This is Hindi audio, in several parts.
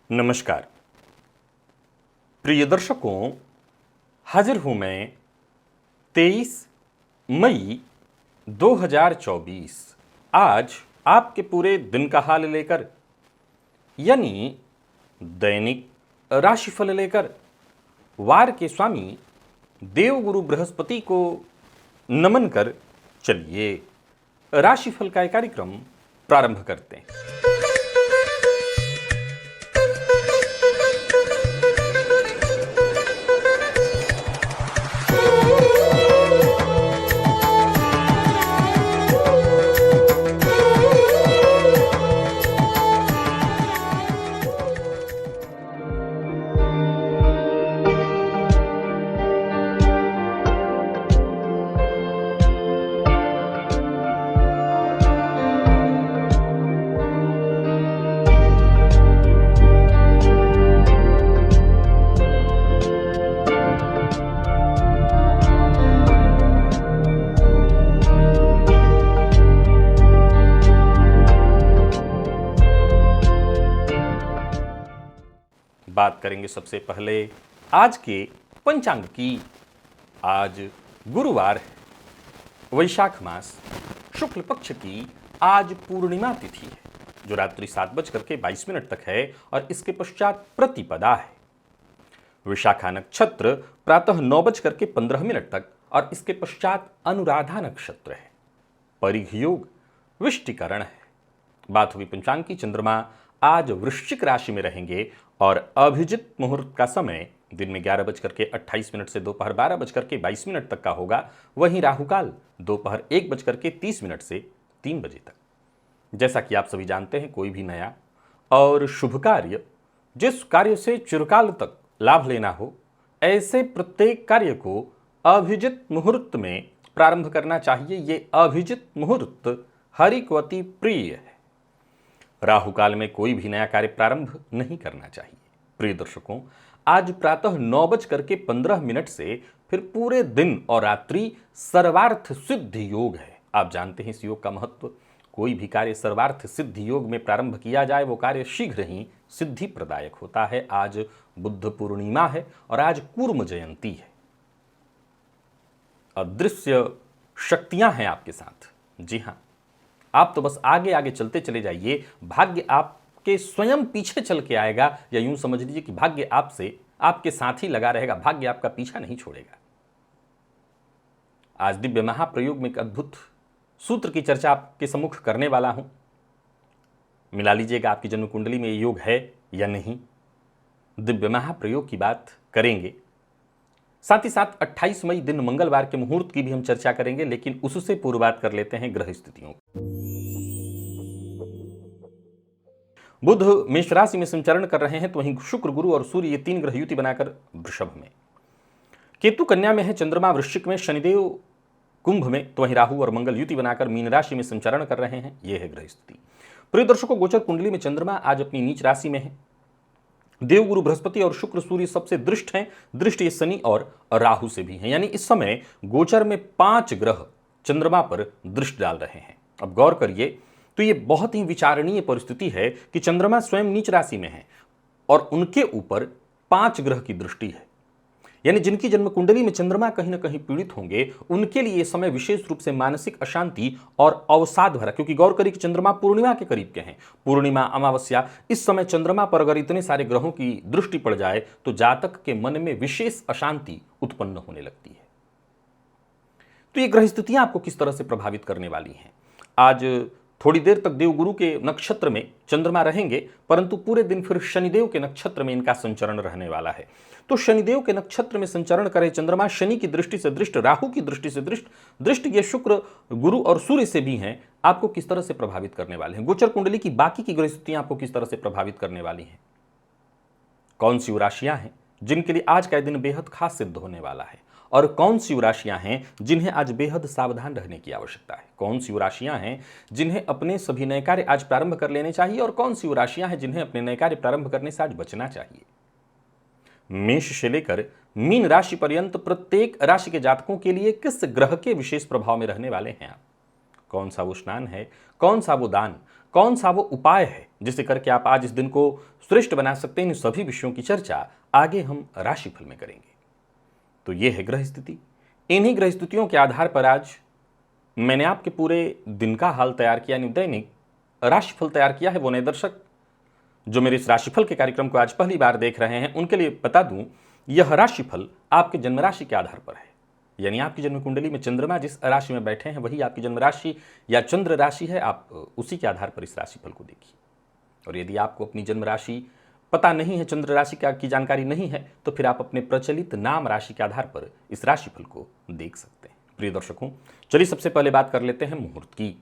नमस्कार प्रिय दर्शकों, हाजिर हूं मैं 23 मई 2024 आज आपके पूरे दिन का हाल लेकर, यानी दैनिक राशिफल लेकर वार के स्वामी देवगुरु बृहस्पति को नमन कर चलिए राशिफल का एक कार्यक्रम प्रारंभ करते हैं। बात करेंगे सबसे पहले आज के पंचांग की। आज गुरुवार है, वैशाख मास शुक्ल पक्ष की आज पूर्णिमा तिथि है जो रात्रि 7:22 तक है और इसके पश्चात प्रतिपदा है। विशाखा नक्षत्र प्रातः 9:15 तक और इसके पश्चात अनुराधा नक्षत्र है। परिघ योग विष्टिकरण है। बात हुई पंचांग की। चंद्रमा आज वृश्चिक राशि में रहेंगे और अभिजित मुहूर्त का समय दिन में 11:28 से दोपहर 12:22 तक का होगा। वहीं राहुकाल दोपहर 1:30 से 3 बजे तक। जैसा कि आप सभी जानते हैं, कोई भी नया और शुभ कार्य, जिस कार्य से चिरकाल तक लाभ लेना हो, ऐसे प्रत्येक कार्य को अभिजित मुहूर्त में प्रारंभ करना चाहिए। ये अभिजित मुहूर्त हरि को अति प्रिय है। राहुकाल में कोई भी नया कार्य प्रारंभ नहीं करना चाहिए। प्रिय दर्शकों, आज प्रातः 9:15 से फिर पूरे दिन और रात्रि सर्वार्थ सिद्ध योग है। आप जानते हैं इस योग का महत्व। कोई भी कार्य सर्वार्थ सिद्ध योग में प्रारंभ किया जाए, वो कार्य शीघ्र ही सिद्धि प्रदायक होता है। आज बुद्ध पूर्णिमा है और आज कूर्म जयंती है। अदृश्य शक्तियां हैं आपके साथ। जी हां, आप तो बस आगे आगे चलते चले जाइए। भाग्य आपके स्वयं पीछे चल के आएगा, या यूं समझ लीजिए कि भाग्य आपसे आपके साथ ही लगा रहेगा। भाग्य आपका पीछा नहीं छोड़ेगा। आज दिव्य महाप्रयोग में एक अद्भुत सूत्र की चर्चा आपके सम्मुख करने वाला हूं। मिला लीजिएगा आपकी जन्म कुंडली में ये योग है या नहीं। दिव्य महाप्रयोग की बात करेंगे। साथ ही साथ 28 मई दिन मंगलवार के मुहूर्त की भी हम चर्चा करेंगे, लेकिन उससे पूर्व बात कर लेते हैं ग्रह स्थितियों। बुध मेष राशि में संचरण कर रहे हैं, तो वहीं शुक्र, गुरु और सूर्य ये 3 ग्रह युति बनाकर वृषभ में, केतु कन्या में है, चंद्रमा वृश्चिक में, शनिदेव कुंभ में, तो वहीं राहु और मंगल युति बनाकर मीन राशि में संचरण कर रहे हैं। यह है ग्रह स्थिति। प्रिय दर्शकों, गोचर कुंडली में चंद्रमा आज अपनी नीच राशि में है। देवगुरु बृहस्पति और शुक्र सूर्य सबसे दृष्ट हैं। दृष्टि शनि और राहु से भी हैं, यानी इस समय गोचर में 5 ग्रह चंद्रमा पर दृष्टि डाल रहे हैं। अब गौर करिए तो ये बहुत ही विचारणीय परिस्थिति है कि चंद्रमा स्वयं नीच राशि में है और उनके ऊपर 5 ग्रह की दृष्टि है। यानी जिनकी जन्म कुंडली में चंद्रमा कहीं ना कहीं पीड़ित होंगे, उनके लिए यह समय विशेष रूप से मानसिक अशांति और अवसाद भरा। क्योंकि गौर करिए कि चंद्रमा पूर्णिमा के करीब के हैं। पूर्णिमा, अमावस्या, इस समय चंद्रमा पर अगर इतने सारे ग्रहों की दृष्टि पड़ जाए तो जातक के मन में विशेष अशांति उत्पन्न होने लगती है। तो ये ग्रह स्थितियां आपको किस तरह से प्रभावित करने वाली हैं? आज थोड़ी देर तक देवगुरु के नक्षत्र में चंद्रमा रहेंगे, परंतु पूरे दिन फिर शनिदेव के नक्षत्र में इनका संचरण रहने वाला है। तो शनिदेव के नक्षत्र में संचरण करे चंद्रमा, शनि की दृष्टि से दृष्ट, राहु की दृष्टि से दृष्ट ये शुक्र, गुरु और सूर्य से भी हैं। आपको किस तरह से प्रभावित करने वाले हैं? गोचर कुंडली की बाकी की ग्रह स्थितियां आपको किस तरह से प्रभावित करने वाली हैं? कौन सी राशियां हैं जिनके लिए आज का दिन बेहद खास सिद्ध होने वाला है, और कौन सी राशियां हैं जिन्हें आज बेहद सावधान रहने की आवश्यकता है? कौन सी राशियां हैं जिन्हें अपने सभी नए कार्य आज प्रारंभ कर लेने चाहिए, और कौन सी राशियां हैं जिन्हें अपने नए कार्य प्रारंभ करने से आज बचना चाहिए? मेष से लेकर मीन राशि पर्यंत प्रत्येक राशि के जातकों के लिए किस ग्रह के विशेष प्रभाव में रहने वाले हैं आप? कौन सा वो स्नान है, कौन सा वो दान, कौन सा वो उपाय है जिसे करके आप आज इस दिन को श्रेष्ठ बना सकते हैं, इन सभी विषयों की चर्चा आगे हम राशिफल में करेंगे। तो ये है ग्रह स्थिति। इन्हीं ग्रह स्थितियों के आधार पर आज मैंने आपके पूरे दिन का हाल तैयार किया, यानी दैनिक राशिफल तैयार किया है। वो नए दर्शक जो मेरे इस राशिफल के कार्यक्रम को आज पहली बार देख रहे हैं, उनके लिए बता दूं, यह राशिफल आपके जन्म राशि के आधार पर है। यानी आपकी जन्म कुंडली में चंद्रमा जिस राशि में बैठे हैं वही आपकी जन्म राशि या चंद्र राशि है। आप उसी के आधार पर इस राशिफल को देखिए। और यदि आपको अपनी जन्म राशि पता नहीं है, चंद्र राशि की जानकारी नहीं है, तो फिर आप अपने प्रचलित नाम राशि के आधार पर इस राशिफल को देख सकते हैं। प्रिय दर्शकों, चलिए सबसे पहले बात कर लेते हैं मुहूर्त की।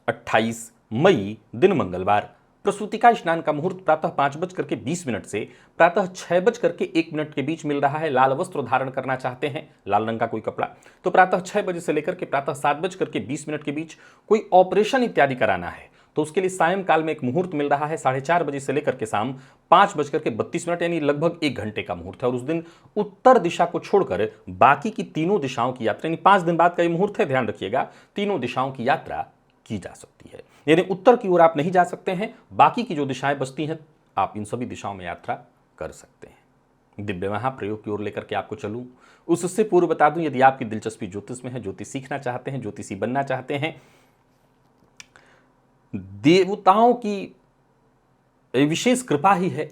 28 मई दिन मंगलवार, प्रसूतिका स्नान का मुहूर्त प्रातः 5:20 से प्रातः 6:01 के बीच मिल रहा है। लाल वस्त्र धारण करना चाहते हैं, लाल रंग का कोई कपड़ा, तो प्रातः 6 बजे से लेकर के प्रातः 7:20 के बीच कोई ऑपरेशन इत्यादि कराना है तो उसके लिए सायंकाल में एक मुहूर्त मिल रहा है 4:30 बजे से लेकर के शाम 5:32, यानी लगभग 1 घंटे का मुहूर्त है। और उस दिन उत्तर दिशा को छोड़कर बाकी की तीनों दिशाओं की यात्रा, यानी 5 दिन बाद का ये मुहूर्त है, ध्यान रखिएगा, तीनों दिशाओं की यात्रा की जा सकती है। यानी उत्तर की ओर आप नहीं जा सकते हैं, बाकी की जो दिशाएं बचती हैं आप इन सभी दिशाओं में यात्रा कर सकते हैं। दिव्य महाप्रयोग की ओर लेकर के आपको चलूं, उससे पूर्व बता दूं, यदि आपकी दिलचस्पी ज्योतिष में है, ज्योतिष सीखना चाहते हैं, ज्योतिषी बनना चाहते हैं, देवताओं की विशेष कृपा ही है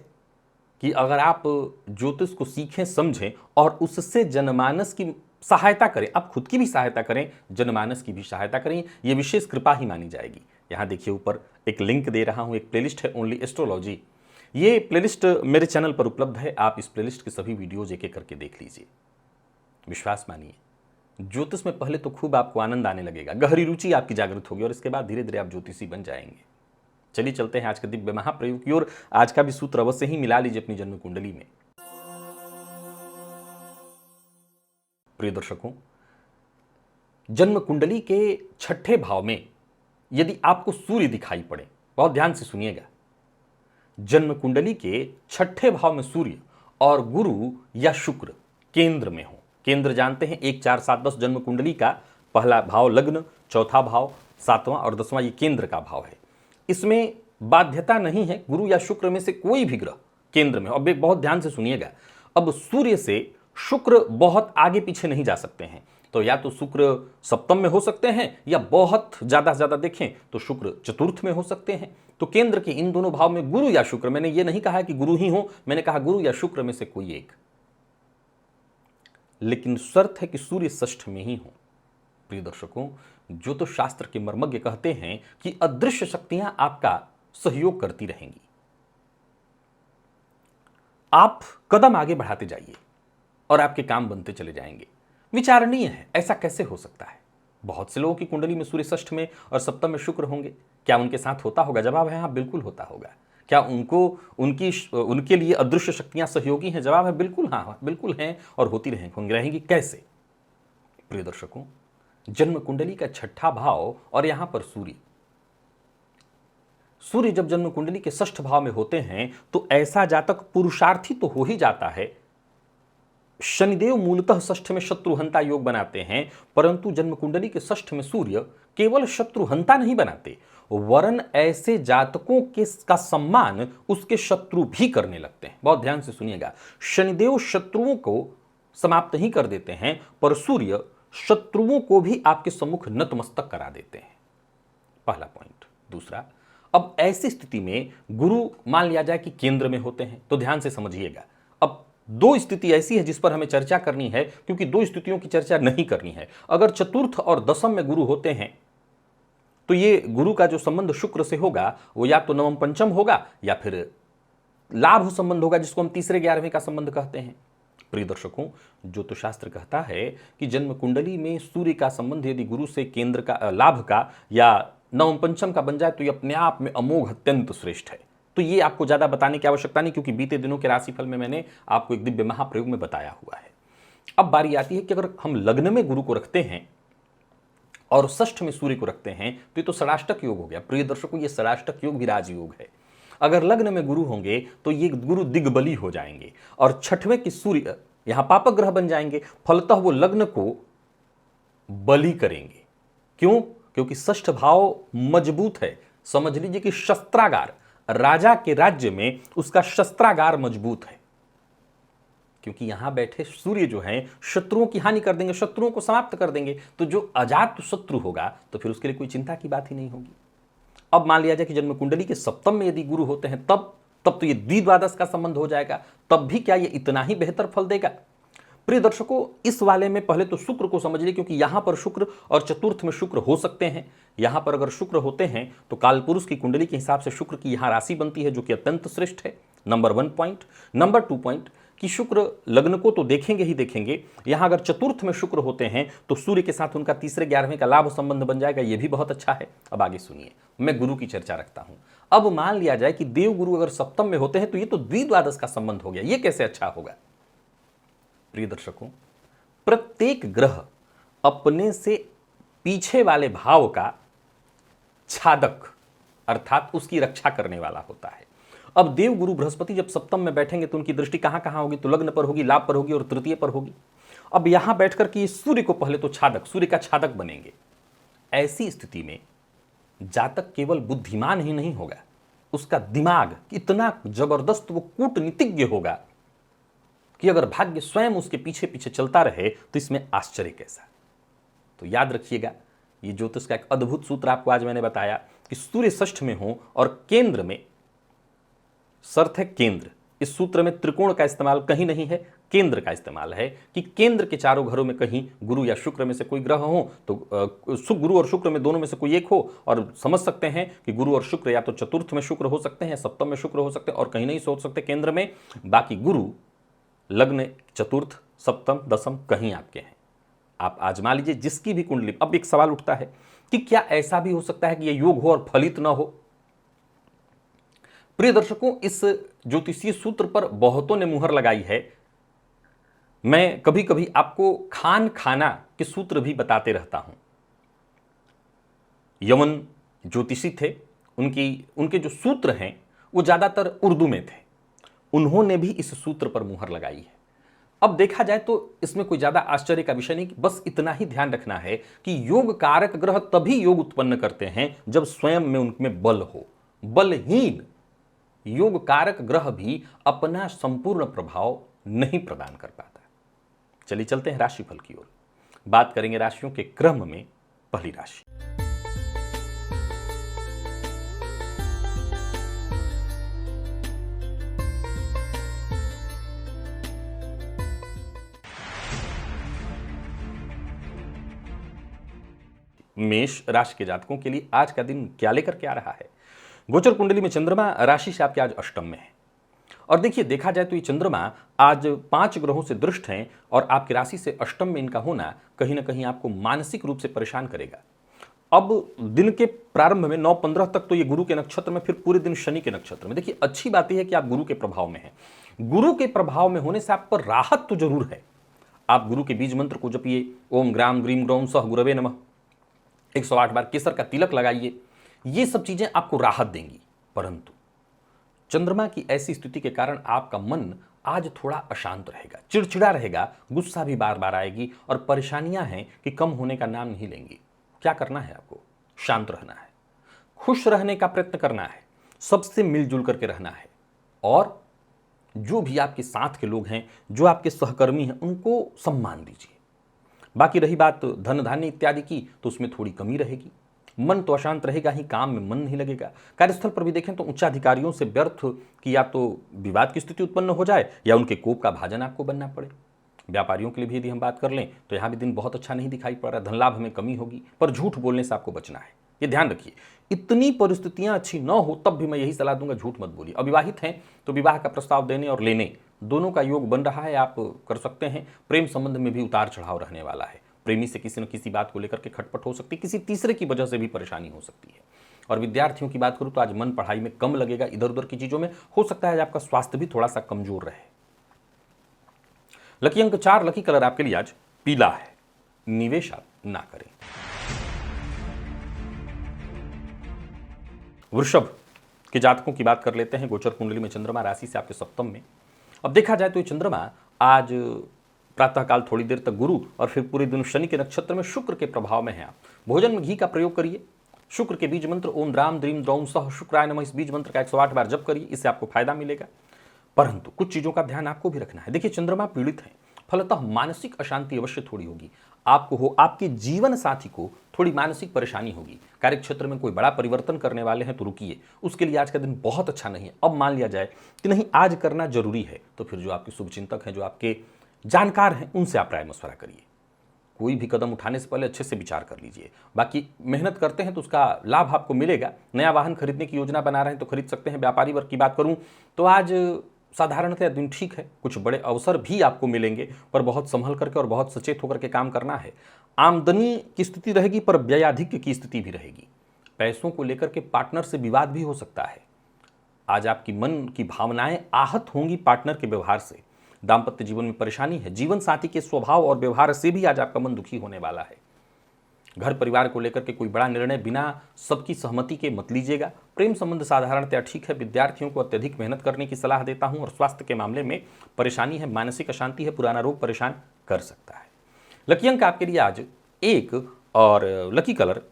कि अगर आप ज्योतिष को सीखें, समझें और उससे जनमानस की सहायता करें, आप खुद की भी सहायता करें, जनमानस की भी सहायता करें, यह विशेष कृपा ही मानी जाएगी। यहां देखिए ऊपर एक लिंक दे रहा हूं, एक प्लेलिस्ट है ओनली एस्ट्रोलॉजी। ये प्लेलिस्ट मेरे चैनल पर उपलब्ध है, आप इस प्लेलिस्ट के सभी वीडियोज एक एक करके देख लीजिए। विश्वास मानिए, ज्योतिष में पहले तो खूब आपको आनंद आने लगेगा, गहरी रुचि आपकी जागृत होगी और इसके बाद धीरे धीरे आप ज्योतिषी बन जाएंगे। चलिए चलते हैं आज के दिव्य महाप्रयोग की ओर। आज का भी सूत्र अवश्य ही मिला लीजिए अपनी जन्म कुंडली में। प्रिय दर्शकों, जन्म कुंडली के 6ठे भाव में यदि आपको सूर्य दिखाई पड़े, बहुत ध्यान से सुनिएगा, जन्म कुंडली के 6ठे भाव में सूर्य और गुरु या शुक्र केंद्र में हो। केंद्र जानते हैं 1, 4, 7, 10 जन्म कुंडली का पहला भाव लग्न, चौथा भाव, 7वां और 10वां ये केंद्र का भाव है। इसमें बाध्यता नहीं है, गुरु या शुक्र में से कोई भी ग्रह केंद्र में। अब बहुत ध्यान से सुनिएगा, अब सूर्य से शुक्र बहुत आगे पीछे नहीं जा सकते हैं, तो या तो शुक्र सप्तम में हो सकते हैं या बहुत ज्यादा से ज्यादा देखें तो शुक्र चतुर्थ में हो सकते हैं। तो केंद्र के इन दोनों भाव में गुरु या शुक्र, मैंने ये नहीं कहा कि गुरु ही हो, मैंने कहा गुरु या शुक्र में से कोई एक, लेकिन शर्त है कि सूर्य षष्ठ में ही हो। प्रिय दर्शकों, ज्योतिष शास्त्र के मर्मज्ञ कहते हैं कि अदृश्य शक्तियां आपका सहयोग करती रहेंगी। आप कदम आगे बढ़ाते जाइए और आपके काम बनते चले जाएंगे। विचारणीय है, ऐसा कैसे हो सकता है? बहुत से लोगों की कुंडली में सूर्य षष्ठ में और सप्तम में शुक्र होंगे, क्या उनके साथ होता होगा? जवाब है हाँ, बिल्कुल होता होगा। क्या उनके लिए अदृश्य शक्तियां सहयोगी हैं? जवाब है बिल्कुल हाँ, बिल्कुल हैं और होती रहेंगी। कैसे? प्रिय दर्शकों, जन्म कुंडली का 6ठा भाव और यहां पर सूर्य जब जन्म कुंडली के 6ठ भाव में होते हैं तो ऐसा जातक पुरुषार्थी तो हो ही जाता है। शनिदेव मूलतः 6ठ में शत्रुहंता योग बनाते हैं, परंतु जन्म कुंडली के 6ठ में सूर्य केवल शत्रुहंता नहीं बनाते, वरन ऐसे जातकों के का सम्मान उसके शत्रु भी करने लगते हैं। बहुत ध्यान से सुनिएगा, शनिदेव शत्रुओं को समाप्त ही कर देते हैं, पर सूर्य शत्रुओं को भी आपके सम्मुख नतमस्तक करा देते हैं। पहला पॉइंट। दूसरा, अब ऐसी स्थिति में गुरु मान लिया जाए कि केंद्र में होते हैं, तो ध्यान से समझिएगा। अब 2 स्थिति ऐसी है जिस पर हमें चर्चा करनी है, क्योंकि 2 स्थितियों की चर्चा नहीं करनी है। अगर चतुर्थ और दशम में गुरु होते हैं तो ये गुरु का जो संबंध शुक्र से होगा वो या तो नवम पंचम होगा या फिर लाभ संबंध होगा, जिसको हम तीसरे 11वें का संबंध कहते हैं। प्रिय दर्शकों, ज्योतिषशास्त्र कहता है कि जन्म कुंडली में सूर्य का संबंध यदि गुरु से केंद्र का लाभ का या नवम पंचम का बन जाए तो ये अपने आप में अमोघ अत्यंत श्रेष्ठ है। तो ये आपको ज्यादा बताने की आवश्यकता नहीं, क्योंकि बीते दिनों के राशिफल में मैंने आपको एक दिव्य महाप्रयोग में बताया हुआ है। अब बारी आती है कि अगर हम लग्न में गुरु को रखते हैं और षष्ठ में सूर्य को रखते हैं तो ये तो षडाष्टक योग हो गया। प्रिय दर्शकों, ये षडाष्टक योग भी राजयोग है। अगर लग्न में गुरु होंगे तो ये गुरु दिग्बली हो जाएंगे और 6वें की सूर्य यहां पापक ग्रह बन जाएंगे। फलतः वो लग्न को बलि करेंगे। क्यों? क्योंकि षष्ठ भाव मजबूत है। समझ लीजिए कि शस्त्रागार, राजा के राज्य में उसका शस्त्रागार मजबूत है, क्योंकि यहां बैठे सूर्य जो हैं शत्रुओं की हानि कर देंगे, शत्रुओं को समाप्त कर देंगे। तो जो अजात शत्रु होगा तो फिर उसके लिए कोई चिंता की बात ही नहीं होगी। अब मान लिया जाए कि जन्म कुंडली के सप्तम में यदि गुरु होते हैं तब तो ये द्विद्वादश का संबंध हो जाएगा, तब भी क्या ये इतना ही बेहतर फल देगा? प्रिय दर्शकों, इस वाले में पहले तो शुक्र को समझ लीजिए, क्योंकि यहां पर शुक्र और चतुर्थ में शुक्र हो सकते हैं। यहां पर अगर शुक्र होते हैं तो कालपुरुष की कुंडली के हिसाब से शुक्र की यहां राशि बनती है, जो कि अत्यंत श्रेष्ठ है। Number 1 point. नंबर 2 पॉइंट कि शुक्र लग्न को तो देखेंगे ही देखेंगे, यहां अगर चतुर्थ में शुक्र होते हैं तो सूर्य के साथ उनका तीसरे 11वें का लाभ संबंध बन जाएगा, यह भी बहुत अच्छा है। अब आगे सुनिए, मैं गुरु की चर्चा रखता हूं। अब मान लिया जाए कि देव गुरु अगर सप्तम में होते हैं तो ये तो द्विद्वादश का संबंध हो गया, ये कैसे अच्छा होगा? प्रिय दर्शकों, प्रत्येक ग्रह अपने से पीछे वाले भाव का छादक अर्थात उसकी रक्षा करने वाला होता है। अब देव गुरु बृहस्पति जब सप्तम में बैठेंगे तो उनकी दृष्टि कहां कहां होगी? तो लग्न पर होगी, लाभ पर होगी और तृतीय पर होगी। अब यहां बैठकर के सूर्य को पहले तो छादक, सूर्य का छादक बनेंगे। ऐसी स्थिति में जातक केवल बुद्धिमान ही नहीं होगा, उसका दिमाग इतना जबरदस्त, वो कूटनीतिज्ञ होगा कि अगर भाग्य स्वयं उसके पीछे पीछे चलता रहे तो इसमें आश्चर्य कैसा। तो याद रखिएगा, ये ज्योतिष का एक अद्भुत सूत्र आपको आज मैंने बताया कि सूर्य षष्ठ में हो और केंद्र में, शर्त है केंद्र, इस सूत्र में त्रिकोण का इस्तेमाल कहीं नहीं है, केंद्र का इस्तेमाल है कि केंद्र के चारों घरों में कहीं गुरु या शुक्र में से कोई ग्रह हो तो गुरु और शुक्र में दोनों में से कोई एक हो। और समझ सकते हैं कि गुरु और शुक्र या तो चतुर्थ में शुक्र हो सकते हैं, सप्तम में शुक्र हो सकते हैं, और कहीं नहीं सोच सकते केंद्र में। बाकी गुरु लग्न चतुर्थ सप्तम दसम कहीं आपके हैं। आप आजमा लीजिए जिसकी भी कुंडली। अब एक सवाल उठता है कि क्या ऐसा भी हो सकता है कि यह योग हो और फलित ना हो? प्रिय दर्शकों, इस ज्योतिषीय सूत्र पर बहुतों ने मुहर लगाई है। मैं कभी कभी आपको खान खाना के सूत्र भी बताते रहता हूं। यमन ज्योतिषी थे, उनके जो सूत्र हैं वो ज्यादातर उर्दू में थे, उन्होंने भी इस सूत्र पर मुहर लगाई है। अब देखा जाए तो इसमें कोई ज्यादा आश्चर्य का विषय नहीं, बस इतना ही ध्यान रखना है कि योग कारक ग्रह तभी योग उत्पन्न करते हैं जब स्वयं में उनमें बल हो। बलहीन योग कारक ग्रह भी अपना संपूर्ण प्रभाव नहीं प्रदान कर पाता। चलिए चलते हैं राशिफल की ओर। बात करेंगे राशियों के क्रम में। पहली राशि मेष राशि के जातकों के लिए आज का दिन क्या लेकर के आ रहा है? गोचर कुंडली में चंद्रमा राशि से आपके आज अष्टम में है। और देखिए, देखा जाए तो ये चंद्रमा आज 5 ग्रहों से दृष्ट हैं और आपकी राशि से अष्टम में इनका होना कहीं ना कहीं आपको मानसिक रूप से परेशान करेगा। अब दिन के प्रारंभ में 9-15 तक तो ये गुरु के नक्षत्र में, फिर पूरे दिन शनि के नक्षत्र में। देखिए, अच्छी बात यह है कि आप गुरु के प्रभाव में हैं। गुरु के प्रभाव में होने से आप पर राहत तो जरूर है। आप गुरु के बीज मंत्र को जपिए, ओम ग्राम ग्रीम ग्रौम सह गुरवे नमः, 108 बार केसर का तिलक लगाइए। ये सब चीजें आपको राहत देंगी। परंतु चंद्रमा की ऐसी स्थिति के कारण आपका मन आज थोड़ा अशांत रहेगा, चिड़चिड़ा रहेगा, गुस्सा भी बार बार आएगी और परेशानियां हैं कि कम होने का नाम नहीं लेंगी। क्या करना है आपको? शांत रहना है, खुश रहने का प्रयत्न करना है, सबसे मिलजुल करके रहना है, और जो भी आपके साथ के लोग हैं, जो आपके सहकर्मी हैं, उनको सम्मान दीजिए। बाकी रही बात धन धान्य इत्यादि की, तो उसमें थोड़ी कमी रहेगी। मन तो अशांत रहेगा ही, काम में मन नहीं लगेगा। कार्यस्थल पर भी देखें तो उच्चाधिकारियों से व्यर्थ की या तो विवाद की स्थिति उत्पन्न हो जाए या उनके कोप का भाजन आपको बनना पड़े। व्यापारियों के लिए भी यदि हम बात कर लें तो यहाँ भी दिन बहुत अच्छा नहीं दिखाई पड़ रहा। धन लाभ में कमी होगी, पर झूठ बोलने से आपको बचना है, ये ध्यान रखिए। इतनी परिस्थितियां अच्छी न हो तब भी मैं यही सलाह दूंगा, झूठ मत बोलिए। अविवाहित हैं तो विवाह का प्रस्ताव देने और लेने दोनों का योग बन रहा है, आप कर सकते हैं। प्रेम संबंध में भी उतार चढ़ाव रहने वाला है। प्रेमी से किसी न किसी बात को लेकर के खटपट हो सकती है, किसी तीसरे की वजह से भी परेशानी हो सकती है। और विद्यार्थियों की बात करूं तो आज मन पढ़ाई में कम लगेगा, इधर उधर की चीजों में। हो सकता है आपका स्वास्थ्य भी थोड़ा सा कमजोर रहे। लकी अंक 4, लकी कलर आपके लिए आज पीला है। निवेश आप ना करें। वृषभ के जातकों की बात कर लेते हैं। गोचर कुंडली में चंद्रमा राशि से आपके सप्तम में। अब देखा जाए तो ये चंद्रमा आज प्रातःकाल थोड़ी देर तक गुरु और फिर पूरे दिन शनि के नक्षत्र में शुक्र के प्रभाव में है आप। भोजन में घी का प्रयोग करिए। शुक्र के बीज मंत्र ओम द्राम द्रीम द्रौम सह शुक्राय नमः, इस बीज मंत्र का 108 बार जप करिए, इससे आपको फायदा मिलेगा। परंतु कुछ चीजों का ध्यान आपको भी रखना है। देखिए, चंद्रमा पीड़ित है, फलतः मानसिक अशांति अवश्य थोड़ी होगी आपको, हो आपके जीवन साथी को थोड़ी मानसिक परेशानी होगी। कार्यक्षेत्र में कोई बड़ा परिवर्तन करने वाले हैं तो रुकिए, उसके लिए आज का दिन बहुत अच्छा नहीं है। अब मान लिया जाए कि नहीं आज करना जरूरी है, तो फिर जो आपके शुभचिंतक हैं, जो आपके जानकार हैं, उनसे आप राय मशवरा करिए। कोई भी कदम उठाने से पहले अच्छे से विचार कर लीजिए। बाकी मेहनत करते हैं तो उसका लाभ आपको मिलेगा। नया वाहन खरीदने की योजना बना रहे हैं तो खरीद सकते हैं। व्यापारी वर्ग की बात करूं तो आज साधारणतः दिन ठीक है, कुछ बड़े अवसर भी आपको मिलेंगे, पर बहुत संभल करके और बहुत सचेत होकर के काम करना है। आमदनी की स्थिति रहेगी पर व्ययाधिक्य की स्थिति भी रहेगी। पैसों को लेकर के पार्टनर से विवाद भी हो सकता है। आज आपकी मन की भावनाएं आहत होंगी पार्टनर के व्यवहार से। दाम्पत्य जीवन में परेशानी है। जीवन साथी के स्वभाव और व्यवहार से भी आज आपका मन दुखी होने वाला है। घर परिवार को लेकर के कोई बड़ा निर्णय बिना सबकी सहमति के मत लीजिएगा। प्रेम संबंध साधारणतया ठीक है। विद्यार्थियों को अत्यधिक मेहनत करने की सलाह देता हूं। और स्वास्थ्य के मामले में परेशानी है, मानसिक अशांति है, पुराना रोग परेशान कर सकता है। लकी अंक आपके लिए आज 1 और लकी कलर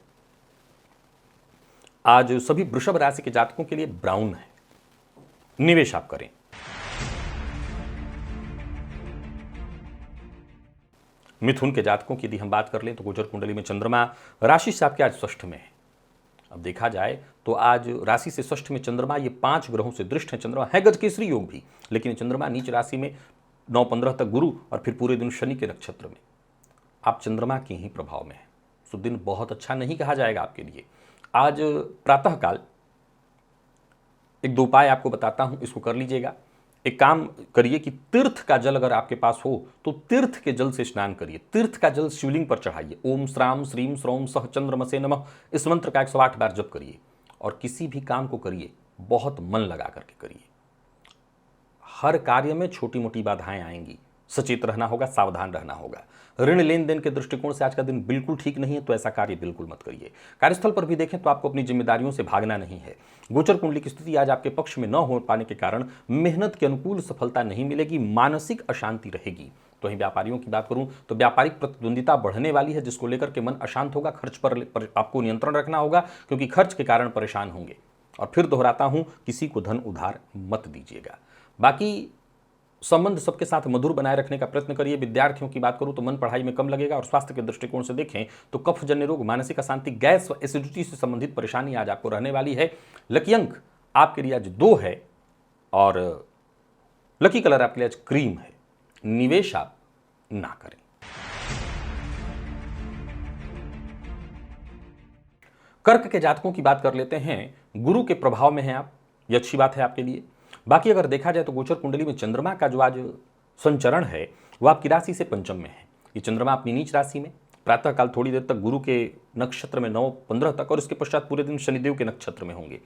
आज सभी वृषभ राशि के जातकों के लिए ब्राउन है। निवेश आप करें। मिथुन के जातकों की यदि हम बात कर लें तो गोचर कुंडली में चंद्रमा राशि से आपके आज षष्ठ में है। अब देखा जाए तो आज राशि से षष्ठ में चंद्रमा, ये 5 ग्रहों से दृष्ट है। चंद्रमा है गजकेसरी योग भी, लेकिन चंद्रमा नीच राशि में 9-15 तक गुरु और फिर पूरे दिन शनि के नक्षत्र में। आप चंद्रमा के ही प्रभाव में है, तो दिन बहुत अच्छा नहीं कहा जाएगा आपके लिए। आज प्रातःकाल 1-2 उपाय आपको बताता हूं, इसको कर लीजिएगा। एक काम करिए कि तीर्थ का जल अगर आपके पास हो तो तीर्थ के जल से स्नान करिए। तीर्थ का जल शिवलिंग पर चढ़ाइए। ओम श्राम श्रीम श्रौम सह चंद्रमसे नमः, इस मंत्र का 108 बार जप करिए। और किसी भी काम को करिए बहुत मन लगा करके करिए। हर कार्य में छोटी मोटी बाधाएं आएंगी, सचेत रहना होगा, सावधान रहना होगा। ऋण लेन देन के दृष्टिकोण से आज का दिन बिल्कुल ठीक नहीं है, तो ऐसा कार्य बिल्कुल मत करिए। कार्यस्थल पर भी देखें तो आपको अपनी जिम्मेदारियों से भागना नहीं है। गोचर कुंडली की स्थिति आज आपके पक्ष में न हो पाने के कारण मेहनत के अनुकूल सफलता नहीं मिलेगी, मानसिक अशांति रहेगी। तो वहीं व्यापारियों की बात करूं तो व्यापारिक प्रतिद्वंदिता बढ़ने वाली है, जिसको लेकर के मन अशांत होगा। खर्च पर आपको नियंत्रण रखना होगा, क्योंकि खर्च के कारण परेशान होंगे। और फिर दोहराता हूं, किसी को धन उधार मत दीजिएगा। बाकी संबंध सबके साथ मधुर बनाए रखने का प्रयत्न करिए। विद्यार्थियों की बात करूं तो मन पढ़ाई में कम लगेगा। और स्वास्थ्य के दृष्टिकोण से देखें तो कफजन्य रोग, मानसिक अशांति, गैस व एसिडिटी से संबंधित परेशानी आज आपको रहने वाली है। लकी अंक आपके लिए आज 2 है और लकी कलर आपके लिए आज क्रीम है। निवेश आप ना करें। कर्क के जातकों की बात कर लेते हैं। गुरु के प्रभाव में हैं आप, ये अच्छी बात है आपके लिए। बाकी अगर देखा जाए तो गोचर कुंडली में चंद्रमा का जो आज संचरण है वह आपकी राशि से पंचम में है। ये चंद्रमा अपनी नीच राशि में प्रातःकाल थोड़ी देर तक गुरु के नक्षत्र में 9-15 तक और इसके पश्चात पूरे दिन शनिदेव के नक्षत्र में होंगे।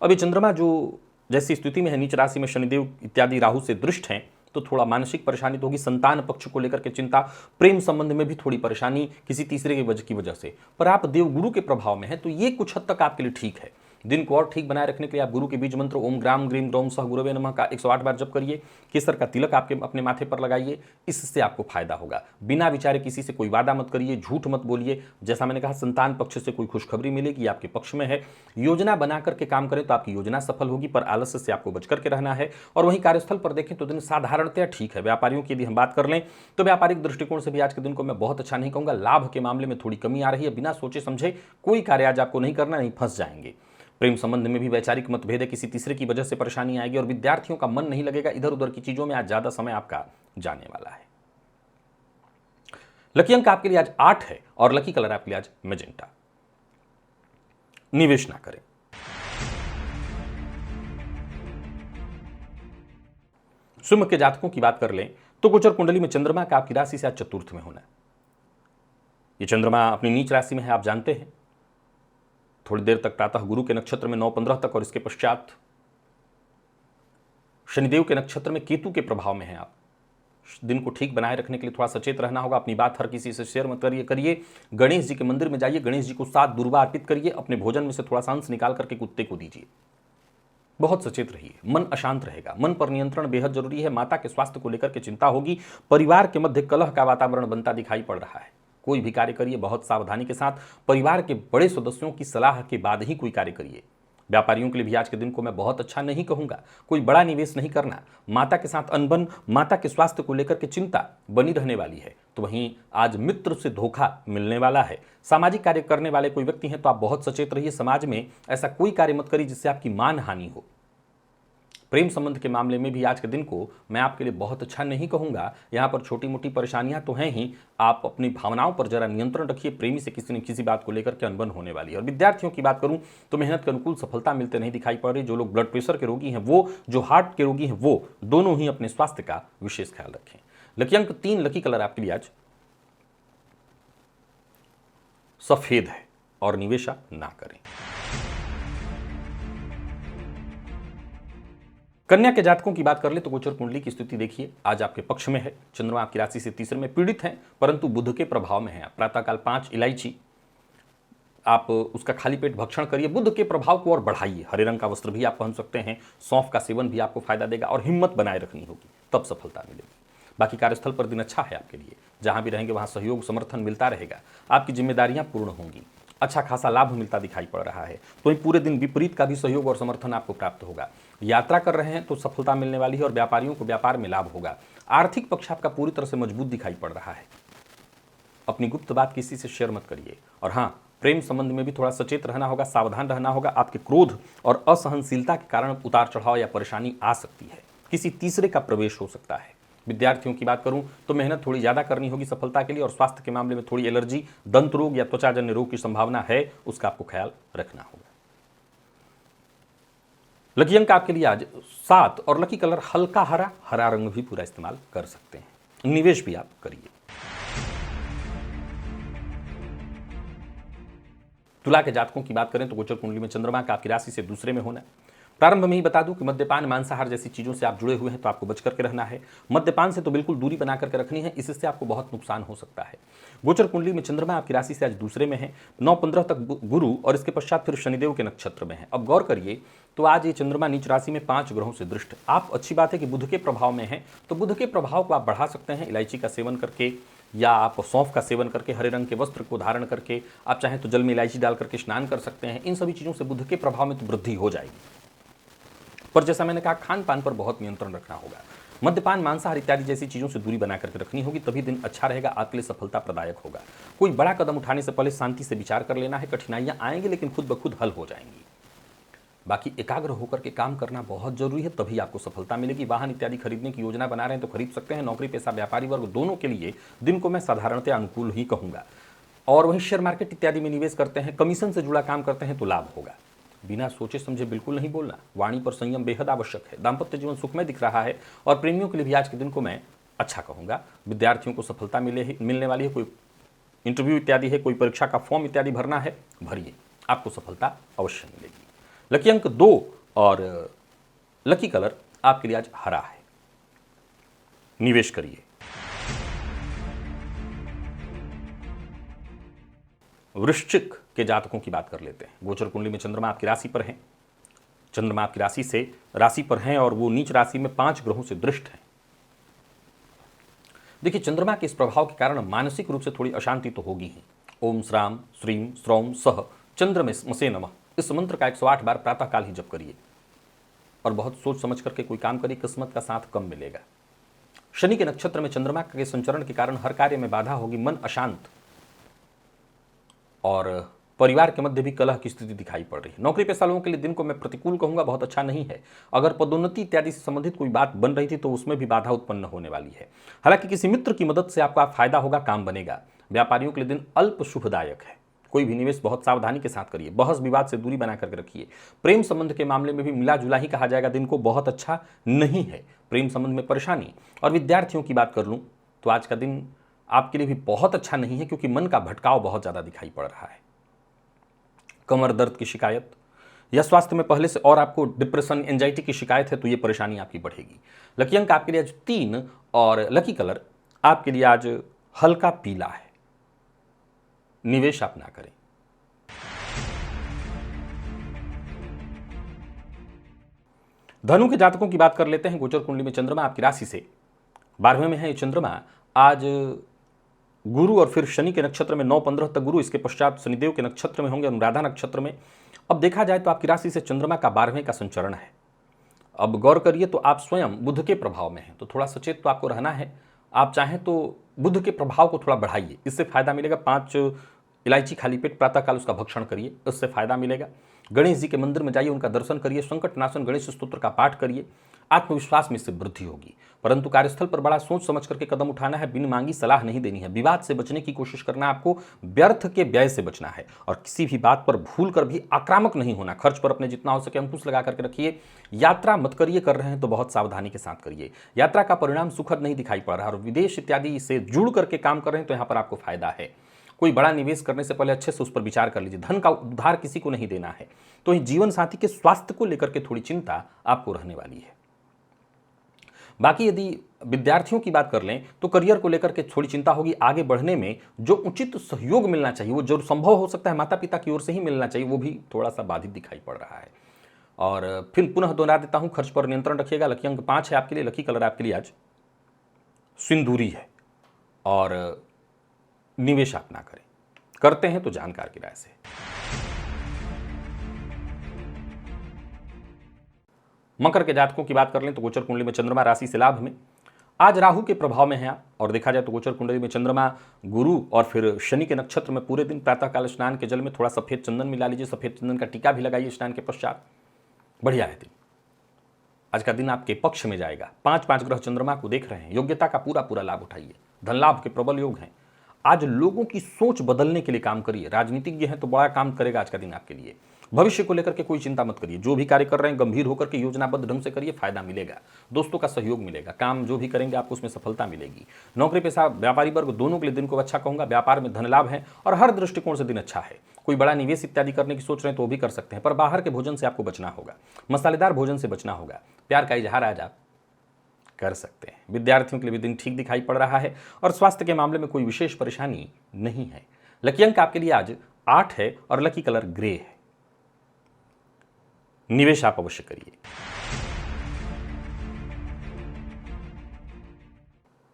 अब ये चंद्रमा जो जैसी स्थिति में है, नीच राशि में शनिदेव इत्यादि राहु से दृष्ट हैं, तो थोड़ा मानसिक परेशानी तो होगी। संतान पक्ष को लेकर के चिंता, प्रेम संबंध में भी थोड़ी परेशानी किसी तीसरे की वजह से। पर आप देवगुरु के प्रभाव में है तो ये कुछ हद तक आपके लिए ठीक है। दिन को और ठीक बनाए रखने के लिए आप गुरु के बीज मंत्र ओम ग्राम ग्रीम ग्रौम सह गुरवे नमः का 108 बार जप करिए। केसर का तिलक आपके अपने माथे पर लगाइए, इससे आपको फायदा होगा। बिना विचारे किसी से कोई वादा मत करिए, झूठ मत बोलिए। जैसा मैंने कहा, संतान पक्ष से कोई खुशखबरी मिलेगी, आपके पक्ष में है। योजना बना करके काम करें तो आपकी योजना सफल होगी, पर आलस्य से आपको बच करके रहना है। और वहीं कार्यस्थल पर देखें तो दिन साधारणतया ठीक है। व्यापारियों की यदि हम बात कर लें तो व्यापारिक दृष्टिकोण से भी आज के दिन को मैं बहुत अच्छा नहीं कहूँगा। लाभ के मामले में थोड़ी कमी आ रही है। बिना सोचे समझे कोई कार्य आज आपको नहीं करना, नहीं फंस जाएंगे। प्रेम संबंध में भी वैचारिक मतभेद है, किसी तीसरे की वजह से परेशानी आएगी। और विद्यार्थियों का मन नहीं लगेगा, इधर उधर की चीजों में आज ज्यादा समय आपका जाने वाला है। लकी अंक आपके लिए आज 8 है और लकी कलर आपके लिए आज मैजेंटा। निवेश ना करें। सिंह के जातकों की बात कर लें तो गोचर कुंडली में चंद्रमा का आपकी राशि से आज चतुर्थ में होना है। यह चंद्रमा अपनी नीच राशि में है, आप जानते हैं। थोड़ी देर तक प्रातः गुरु के नक्षत्र में 9-15 तक और इसके पश्चात शनिदेव के नक्षत्र में केतु के प्रभाव में हैं आप। दिन को ठीक बनाए रखने के लिए थोड़ा सचेत रहना होगा। अपनी बात हर किसी से शेयर मत करिए। गणेश जी के मंदिर में जाइए, गणेश जी को 7 दुर्वा अर्पित करिए। अपने भोजन में से थोड़ा सा अंश निकाल करके कुत्ते को दीजिए। बहुत सचेत रहिए, मन अशांत रहेगा, मन पर नियंत्रण बेहद जरूरी है। माता के स्वास्थ्य को लेकर के चिंता होगी, परिवार के मध्य कलह का वातावरण बनता दिखाई पड़ रहा है। कोई भी कार्य करिए बहुत सावधानी के साथ, परिवार के बड़े सदस्यों की सलाह के बाद ही कोई कार्य करिए। व्यापारियों के लिए भी आज के दिन को मैं बहुत अच्छा नहीं कहूंगा, कोई बड़ा निवेश नहीं करना। माता के साथ अनबन, माता के स्वास्थ्य को लेकर के चिंता बनी रहने वाली है। तो वहीं आज मित्र से धोखा मिलने वाला है। सामाजिक कार्य करने वाले कोई व्यक्ति हैं तो आप बहुत सचेत रहिए, समाज में ऐसा कोई कार्य मत करिए जिससे आपकी मान हानि हो। प्रेम संबंध के मामले में भी आज के दिन को मैं आपके लिए बहुत अच्छा नहीं कहूंगा। यहां पर छोटी मोटी परेशानियां तो हैं ही, आप अपनी भावनाओं पर जरा नियंत्रण रखिए। प्रेमी से किसी न किसी बात को लेकर के अनबन होने वाली है। और विद्यार्थियों की बात करूं तो मेहनत के अनुकूल सफलता मिलते नहीं दिखाई पड़ रही। जो लोग ब्लड प्रेशर के रोगी हैं वो, जो हार्ट के रोगी हैं वो, दोनों ही अपने स्वास्थ्य का विशेष ख्याल रखें। लकी अंक 3, लकी कलर आपके लिए आज सफेद है और निवेश आप ना करें। कन्या के जातकों की बात कर ले तो गोचर कुंडली की स्थिति देखिए, आज आपके पक्ष में है। चंद्रमा आपकी राशि से तीसरे में पीड़ित हैं, परंतु बुध के प्रभाव में है। प्रातःकाल 5 इलायची आप उसका खाली पेट भक्षण करिए, बुध के प्रभाव को और बढ़ाइए। हरे रंग का वस्त्र भी आप पहन सकते हैं, सौंफ का सेवन भी आपको फायदा देगा और हिम्मत बनाए रखनी होगी, तब सफलता मिलेगी। बाकी कार्यस्थल पर दिन अच्छा है आपके लिए, जहां भी रहेंगे वहां सहयोग समर्थन मिलता रहेगा, आपकी जिम्मेदारियां पूर्ण होंगी, अच्छा खासा लाभ मिलता दिखाई पड़ रहा है। तो वहीं पूरे दिन विपरीत का भी सहयोग और समर्थन आपको प्राप्त होगा। यात्रा कर रहे हैं तो सफलता मिलने वाली है और व्यापारियों को व्यापार में लाभ होगा। आर्थिक पक्ष आपका पूरी तरह से मजबूत दिखाई पड़ रहा है। अपनी गुप्त बात किसी से शेयर मत करिए। और हाँ, प्रेम संबंध में भी थोड़ा सचेत रहना होगा, सावधान रहना होगा। आपके क्रोध और असहनशीलता के कारण उतार चढ़ाव या परेशानी आ सकती है, किसी तीसरे का प्रवेश हो सकता है। विद्यार्थियों की बात करूं तो मेहनत थोड़ी ज्यादा करनी होगी सफलता के लिए। और स्वास्थ्य के मामले में थोड़ी एलर्जी, दंत रोग या त्वचाजन्य रोग की संभावना है, उसका आपको ख्याल रखना होगा। लकी अंक आपके लिए आज 7 और लकी कलर हल्का हरा, हरा रंग भी पूरा इस्तेमाल कर सकते हैं। निवेश भी आप करिए। तुला के जातकों की बात करें तो गोचर कुंडली में चंद्रमा का आपकी राशि से दूसरे में होना। प्रारंभ में ही बता दूं कि मद्यपान, मांसाहार जैसी चीजों से आप जुड़े हुए हैं तो आपको बच करके रहना है। मद्यपान से तो बिल्कुल दूरी बना करके रखनी है, इससे आपको बहुत नुकसान हो सकता है। गोचर कुंडली में चंद्रमा आपकी राशि से आज दूसरे में है, 9-15 तक गुरु और इसके पश्चात फिर शनिदेव के नक्षत्र में है। अब गौर करिए तो आज ये चंद्रमा नीच राशि में 5 ग्रहों से दृष्ट। आप अच्छी बात है कि बुध के प्रभाव में है, तो बुध के प्रभाव को आप बढ़ा सकते हैं इलायची का सेवन करके, या आप सौंफ का सेवन करके, हरे रंग के वस्त्र को धारण करके, आप चाहें तो जल में इलायची डाल करके स्नान कर सकते हैं। इन सभी चीज़ों से बुध के प्रभाव में तो वृद्धि हो जाएगी। पर जैसा मैंने कहा, खान पान पर बहुत नियंत्रण रखना होगा। मद्यपान, मांसाहार इत्यादि जैसी चीज़ों से दूरी बना करके रखनी होगी, तभी दिन अच्छा रहेगा, आपके लिए सफलता प्रदायक होगा। कोई बड़ा कदम उठाने से पहले शांति से विचार कर लेना है। कठिनाइयां आएंगी लेकिन खुद ब खुद हल हो जाएंगी। बाकी एकाग्र होकर के काम करना बहुत जरूरी है, तभी आपको सफलता मिलेगी। वाहन इत्यादि खरीदने की योजना बना रहे हैं तो खरीद सकते हैं। नौकरी पेशा व्यापारी वर्ग दोनों के लिए दिन को मैं साधारणतः अनुकूल ही कहूंगा। और वहीं शेयर मार्केट इत्यादि में निवेश करते हैं, कमीशन से जुड़ा काम करते हैं तो लाभ होगा। बिना सोचे समझे बिल्कुल नहीं बोलना। वाणी पर संयम बेहद आवश्यक है। दाम्पत्य जीवन सुखमय दिख रहा है और प्रेमियों के लिए भी आज के दिन को मैं अच्छा कहूंगा। विद्यार्थियों को सफलता मिलने वाली है। कोई इंटरव्यू इत्यादि है, कोई परीक्षा का फॉर्म इत्यादि भरना है, भरिए, आपको सफलता अवश्य मिलेगी। लकी अंक 2 और लकी कलर आपके लिए आज हरा है। निवेश करिए। वृश्चिक के जातकों की बात कर लेते हैं। गोचर कुंडली में चंद्रमा आपकी राशि पर है। चंद्रमा आपकी राशि पर हैं और वो नीच राशि में 5 ग्रहों से दृष्ट हैं। देखिए, चंद्रमा के इस प्रभाव के कारण मानसिक रूप से थोड़ी अशांति तो होगी ही। ओम श्राम श्रीम श्रौम सह चंद्रमसे नमः, इस मंत्र का 108 बार प्रातःकाल ही जप करिए और बहुत सोच समझ करके कोई काम करिए, किस्मत का साथ कम मिलेगा। शनि के नक्षत्र में चंद्रमा के संचरण के कारण हर कार्य में बाधा होगी, मन अशांत और परिवार के मध्य भी कलह की स्थिति दिखाई पड़ रही है। नौकरी पेशा लोगों के लिए दिन को मैं प्रतिकूल कहूंगा, बहुत अच्छा नहीं है। अगर पदोन्नति इत्यादि से संबंधित कोई बात बन रही थी तो उसमें भी बाधा उत्पन्न होने वाली है। हालांकि किसी मित्र की मदद से आपका फायदा होगा, काम बनेगा। व्यापारियों के लिए दिन अल्प शुभदायक है। कोई भी निवेश बहुत सावधानी के साथ करिए। बहस विवाद से दूरी बना करके रखिए। प्रेम संबंध के मामले में भी मिला जुला ही कहा जाएगा, दिन को बहुत अच्छा नहीं है। प्रेम संबंध में परेशानी। और विद्यार्थियों की बात कर लूं तो आज का दिन आपके लिए भी बहुत अच्छा नहीं है, क्योंकि मन का भटकाव बहुत ज्यादा दिखाई पड़ रहा है। कमर दर्द की शिकायत या स्वास्थ्य में पहले से और आपको डिप्रेशन, एंजाइटी की शिकायत है तो ये परेशानी आपकी बढ़ेगी। लकी अंक आपके लिए आज 3 और लकी कलर आपके लिए आज हल्का पीला है। निवेश आप ना करें। धनु के जातकों की बात कर लेते हैं। गोचर कुंडली में चंद्रमा आपकी राशि से 12वें में है। ये चंद्रमा आज गुरु और फिर शनि के नक्षत्र में 9-15 तक गुरु, इसके पश्चात शनिदेव के नक्षत्र में होंगे, अनुराधा नक्षत्र में। अब देखा जाए तो आपकी राशि से चंद्रमा का 12वें का संचरण है। अब गौर करिए तो आप स्वयं बुध के प्रभाव में हैं, तो थोड़ा सचेत तो आपको रहना है। आप चाहें तो बुध के प्रभाव को थोड़ा बढ़ाइए, इससे फायदा मिलेगा। 5 इलायची खाली पेट प्रातःकाल उसका भक्षण करिए, उससे फायदा मिलेगा। गणेश जी के मंदिर में जाइए, उनका दर्शन करिए, संकट नाशन गणेश स्तोत्र का पाठ करिए, आत्मविश्वास में इससे वृद्धि होगी। परंतु कार्यस्थल पर बड़ा सोच समझ करके कदम उठाना है, बिन मांगी सलाह नहीं देनी है, विवाद से बचने की कोशिश करना है आपको, व्यर्थ के व्यय से बचना है और किसी भी बात पर भूल कर भी आक्रामक नहीं होना। खर्च पर अपने जितना हो सके अंकुश लगा करके रखिए। यात्रा मत करिए, कर रहे हैं तो बहुत सावधानी के साथ करिए। यात्रा का परिणाम सुखद नहीं दिखाई पड़ रहा और विदेश इत्यादि से जुड़ करके काम कर रहे हैं तो यहाँ पर आपको फायदा है। कोई बड़ा निवेश करने से पहले अच्छे से उस पर विचार कर लीजिए। धन का उधार किसी को नहीं देना है। तो जीवन साथी के स्वास्थ्य को लेकर के थोड़ी चिंता आपको रहने वाली है। बाकी यदि विद्यार्थियों की बात कर लें तो करियर को लेकर के थोड़ी चिंता होगी। आगे बढ़ने में जो उचित सहयोग मिलना चाहिए, वो जो संभव हो सकता है माता पिता की ओर से ही मिलना चाहिए, वो भी थोड़ा सा बाधित दिखाई पड़ रहा है। और फिर पुनः दोहरा देता हूं, खर्च पर नियंत्रण रखिएगा। लकी अंक 5 है आपके लिए। लकी कलर आपके लिए आज सिंदूरी है और निवेश आप ना करें, करते हैं तो जानकार की राय से। मकर के जातकों की बात कर लें तो गोचर कुंडली में चंद्रमा राशि से लाभ में, आज राहु के प्रभाव में है आप। और देखा जाए तो गोचर कुंडली में चंद्रमा गुरु और फिर शनि के नक्षत्र में पूरे दिन प्रातःकाल स्नान के जल में थोड़ा सफेद चंदन मिला लीजिए, सफेद चंदन का टीका भी लगाइए स्नान के पश्चात। बढ़िया है दिन, आज का दिन आपके पक्ष में जाएगा। 5 ग्रह चंद्रमा को देख रहे हैं, योग्यता का पूरा लाभ उठाइए। धन लाभ के प्रबल योग हैं। आज लोगों की सोच बदलने के लिए काम करिए। राजनीतिज्ञ हैं तो बड़ा काम करेगा आज का दिन आपके लिए। भविष्य को लेकर के कोई चिंता मत करिए। जो भी कार्य कर रहे हैं गंभीर होकर के योजनाबद्ध ढंग से करिए, फायदा मिलेगा। दोस्तों का सहयोग मिलेगा। काम जो भी करेंगे आपको उसमें सफलता मिलेगी। नौकरी पेशा व्यापारी वर्ग दोनों के लिए दिन को अच्छा कहूंगा। व्यापार में धन लाभ है और हर दृष्टिकोण से दिन अच्छा है। कोई बड़ा निवेश इत्यादि करने की सोच रहे हैं तो वो भी कर सकते हैं, पर बाहर के भोजन से आपको बचना होगा, मसालेदार भोजन से बचना होगा। प्यार का इजहार आज आप कर सकते हैं। विद्यार्थियों के लिए भी दिन ठीक दिखाई पड़ रहा है और स्वास्थ्य के मामले में कोई विशेष परेशानी नहीं है। लकी अंक आपके लिए आज 8 है और लकी कलर ग्रे है। निवेश आप अवश्य करिए।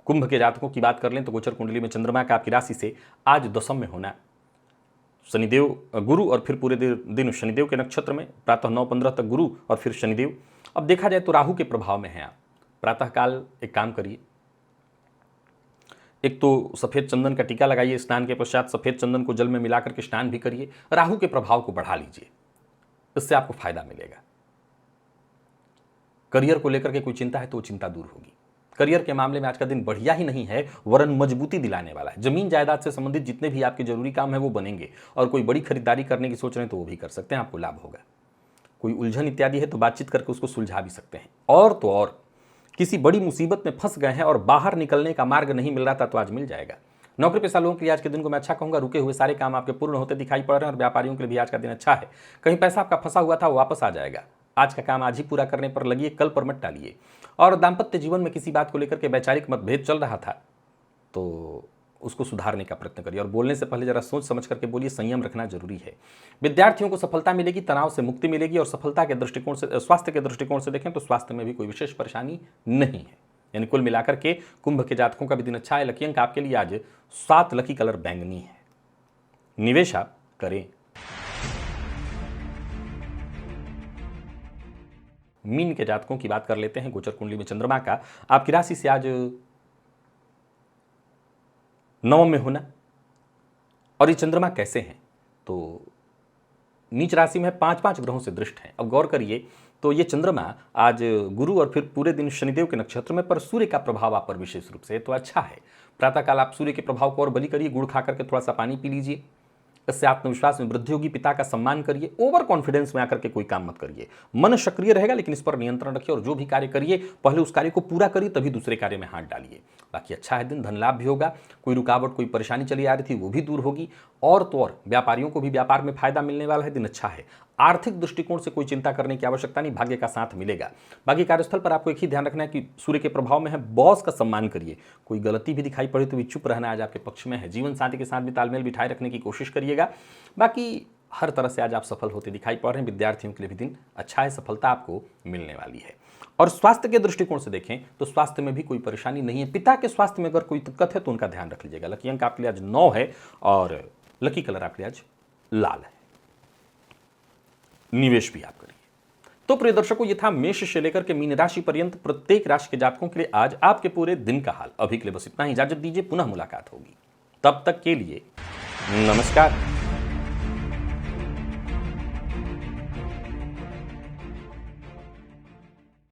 कुंभ के जातकों की बात कर लें तो गोचर कुंडली में चंद्रमा का आपकी राशि से आज दशम में होना। शनिदेव गुरु और फिर पूरे दिन शनिदेव के नक्षत्र में, प्रातः 9-15 तक गुरु और फिर शनिदेव। अब देखा जाए तो राहु के प्रभाव में है आप। प्रातःकाल एक काम करिए, एक तो सफेद चंदन का टीका लगाइए, स्नान के पश्चात सफेद चंदन को जल में मिलाकर के स्नान भी करिए। राहु के प्रभाव को बढ़ा लीजिए, इससे आपको फायदा मिलेगा। करियर को लेकर के कोई चिंता है तो वो चिंता दूर होगी। करियर के मामले में आज का दिन बढ़िया ही नहीं है, वरन मजबूती दिलाने वाला है। जमीन जायदाद से संबंधित जितने भी आपके जरूरी काम है वो बनेंगे और कोई बड़ी खरीदारी करने की सोच रहे हैं तो वो भी कर सकते हैं, आपको लाभ होगा। कोई उलझन इत्यादि है तो बातचीत करके उसको सुलझा भी सकते हैं। और तो और किसी बड़ी मुसीबत में फंस गए हैं और बाहर निकलने का मार्ग नहीं मिल रहा था तो आज मिल जाएगा। नौकरी पेशा लोगों के लिए आज के दिन को मैं अच्छा कहूंगा। रुके हुए सारे काम आपके पूर्ण होते दिखाई पड़ रहे हैं और व्यापारियों के लिए भी आज का दिन अच्छा है। कहीं पैसा आपका फंसा हुआ था वो वापस आ जाएगा। आज का काम आज ही पूरा करने पर लगिए, कल पर मत टालिए। और दाम्पत्य जीवन में किसी बात को लेकर के वैचारिक मतभेद चल रहा था तो उसको सुधारने का प्रयत्न करिए और बोलने से पहले जरा सोच समझ करके बोलिए। संयम रखना जरूरी है। विद्यार्थियों को सफलता मिलेगी, तनाव से मुक्ति मिलेगी और सफलता के दृष्टिकोण से, स्वास्थ्य के दृष्टिकोण से देखें तो स्वास्थ्य में भी कोई विशेष परेशानी नहीं है। यानी कुल मिलाकर के कुंभ के जातकों का भी दिन अच्छा है। लकी अंक आपके लिए आज 7, लकी कलर बैंगनी है। निवेश आप करें। मीन के जातकों की बात कर लेते हैं। गोचर कुंडली में चंद्रमा का आपकी राशि से आज 9 में होना। और ये चंद्रमा कैसे हैं तो नीच राशि में 5 ग्रहों से दृष्ट हैं। अब गौर करिए तो ये चंद्रमा आज गुरु और फिर पूरे दिन शनिदेव के नक्षत्र में, पर सूर्य का प्रभाव आप पर विशेष रूप से तो अच्छा है। प्रातःकाल आप सूर्य के प्रभाव को और बली करिए, गुड़ खा करके थोड़ा सा पानी पी लीजिए, इससे आत्मविश्वास में वृद्धि होगी। पिता का सम्मान करिए। ओवर कॉन्फिडेंस में आकर के कोई काम मत करिए। मन सक्रिय रहेगा लेकिन इस पर नियंत्रण रखिए और जो भी कार्य करिए पहले उस कार्य को पूरा करिए तभी दूसरे कार्य में हाथ डालिए। बाकी अच्छा है दिन, धन लाभ भी होगा। कोई रुकावट, कोई परेशानी चली आ रही थी वो भी दूर होगी। और तो और व्यापारियों को भी व्यापार में फायदा मिलने वाला है। दिन अच्छा है। आर्थिक दृष्टिकोण से कोई चिंता करने की आवश्यकता नहीं, भाग्य का साथ मिलेगा। बाकी कार्यस्थल पर आपको एक ही ध्यान रखना है कि सूर्य के प्रभाव में है, बॉस का सम्मान करिए। कोई गलती भी दिखाई पड़े तो भी चुप रहना आज आपके पक्ष में है। जीवन साथी के साथ भी तालमेल बिठाए रखने की कोशिश करिएगा। बाकी हर तरह से आज आप सफल होते दिखाई पड़ रहे हैं। विद्यार्थियों के लिए भी दिन अच्छा है, सफलता आपको मिलने वाली है। और स्वास्थ्य के दृष्टिकोण से देखें तो स्वास्थ्य में भी कोई परेशानी नहीं है। पिता के स्वास्थ्य में अगर कोई दिक्कत है तो उनका ध्यान रख लीजिएगा। लकी अंक आपके लिए आज 9 है और लकी कलर आपके लिए आज लाल है। निवेश भी आप करिए। तो प्रिय दर्शकों, ये था मेष से लेकर के मीन राशि पर्यंत प्रत्येक राशि के जातकों के लिए आज आपके पूरे दिन का हाल। अभी के लिए बस इतना ही, इजाजत दीजिए, पुनः मुलाकात होगी। तब तक के लिए नमस्कार।